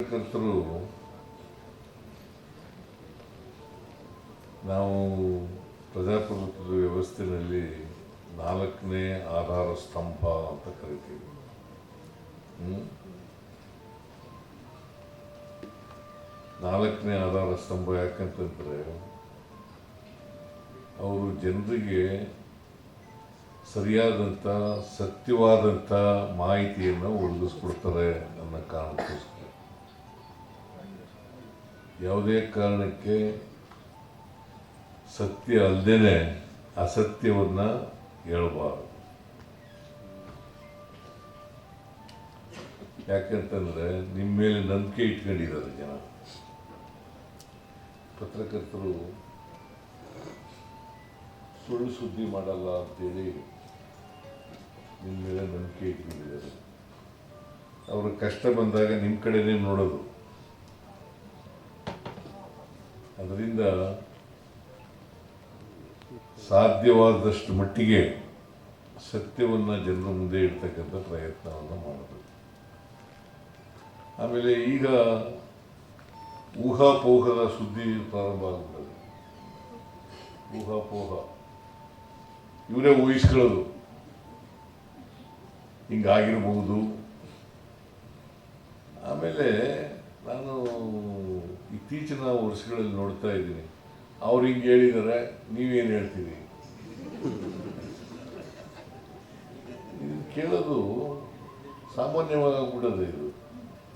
ಪತ್ರಕರ್ತರು ನಾವು ಪ್ರಜಾಪ್ರಭುತ್ವದ ವ್ಯವಸ್ಥೆಯಲ್ಲಿ 4ನೇ ಆಧಾರ ಸ್ತಂಭ ಅಂತ ಕರಿತೀವಿ. 4ನೇ ಆಧಾರ ಸ್ತಂಭ ಯಾಕಂತಂದ್ರೆ ಅವರು ಜನರಿಗೆ ಸರಿಯಾದಂಥ ಸತ್ಯವಾದಂಥ ಮಾಹಿತಿಯನ್ನು ಒದಗಿಸ್ಕೊಡ್ತಾರೆ ಅನ್ನೋ ಕಾರಣಕ್ಕೋಸ್ಕರ ಯಾವುದೇ ಕಾರಣಕ್ಕೆ ಸತ್ಯ ಅಲ್ಲದೇನೆ ಅಸತ್ಯವನ್ನು ಹೇಳಬಾರದು. ಯಾಕಂತಂದ್ರೆ ನಿಮ್ಮ ಮೇಲೆ ನಂಬಿಕೆ ಇಟ್ಕೊಂಡಿದ್ದಾರೆ ಜನ. ಪತ್ರಕರ್ತರು ಸುಳ್ಳು ಸುದ್ದಿ ಮಾಡಲ್ಲ ಅಂತೇಳಿ ನಿಮ್ಮ ಮೇಲೆ ನಂಬಿಕೆ ಇಟ್ಕೊಂಡಿದ್ದಾರೆ. ಅವ್ರ ಕಷ್ಟ ಬಂದಾಗ ನಿಮ್ಮ ಕಡೆನೇ ನೋಡೋದು. ಅದರಿಂದ ಸಾಧ್ಯವಾದಷ್ಟು ಮಟ್ಟಿಗೆ ಸತ್ಯವನ್ನು ಜನರ ಮುಂದೆ ಇಡ್ತಕ್ಕಂಥ ಪ್ರಯತ್ನವನ್ನು ಮಾಡಬೇಕು. ಆಮೇಲೆ ಈಗ ಊಹಾಪೋಹದ ಸುದ್ದಿ ಪ್ರಾರಂಭ ಆಗ್ಬಿಟ್ಟದೆ. ಊಹಾಪೋಹ ಇವರೇ ಊಹಿಸ್ಕೊಳ್ಳೋದು, ಹಿಂಗಾಗಿರ್ಬಹುದು. ಆಮೇಲೆ ನಾನು ಇತ್ತೀಚಿನ ವರ್ಷಗಳಲ್ಲಿ ನೋಡ್ತಾ ಇದ್ದೀನಿ, ಅವ್ರು ಹಿಂಗೆ ಹೇಳಿದ್ದಾರೆ, ನೀವೇನು ಹೇಳ್ತೀರಿ? ಇದು ಕೇಳೋದು ಸಾಮಾನ್ಯವಾಗ್ಬಿಡೋದು ಇದು.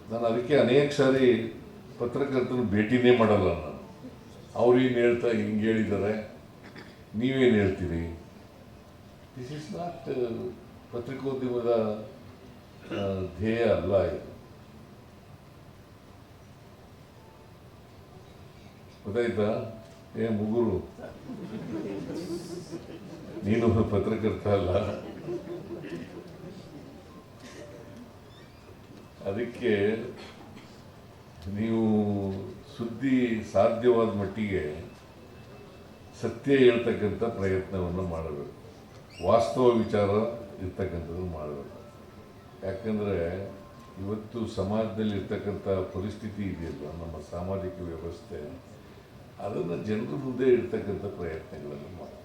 ನಾನು ಅದಕ್ಕೆ ಅನೇಕ ಸಾರಿ ಪತ್ರಕರ್ತರು ಭೇಟಿನೇ ಮಾಡಲ್ಲ ನಾನು. ಅವ್ರು ಏನು ಹೇಳ್ತಾ ಹಿಂಗೆ ಹೇಳಿದ್ದಾರೆ, ನೀವೇನು ಹೇಳ್ತೀರಿ? ದಿಸ್ ಇಸ್ ನಾಟ್ ಪತ್ರಿಕೋದ್ಯಮದ ಧ್ಯೇಯ ಅಲ್ಲ ಇದು. ಗೊತ್ತಾಯ್ತಾ? ಮುಗುರು, ನೀನು ಪತ್ರಕರ್ತ ಅಲ್ಲ. ಅದಕ್ಕೆ ನೀವು ಸುದ್ದಿ ಸಾಧ್ಯವಾದ ಮಟ್ಟಿಗೆ ಸತ್ಯ ಹೇಳ್ತಕ್ಕಂಥ ಪ್ರಯತ್ನವನ್ನು ಮಾಡಬೇಕು. ವಾಸ್ತವ ವಿಚಾರ ಇರ್ತಕ್ಕಂಥದ್ದು ಮಾಡಬೇಕು. ಯಾಕಂದರೆ ಇವತ್ತು ಸಮಾಜದಲ್ಲಿ ಇರ್ತಕ್ಕಂಥ ಪರಿಸ್ಥಿತಿ ಇದೆಯಲ್ಲ, ನಮ್ಮ ಸಾಮಾಜಿಕ ವ್ಯವಸ್ಥೆ, ಅದನ್ನು ಜನರ ಮುಂದೆ ಇಡ್ತಕ್ಕಂಥ ಪ್ರಯತ್ನಗಳನ್ನು ಮಾಡಬೇಕು.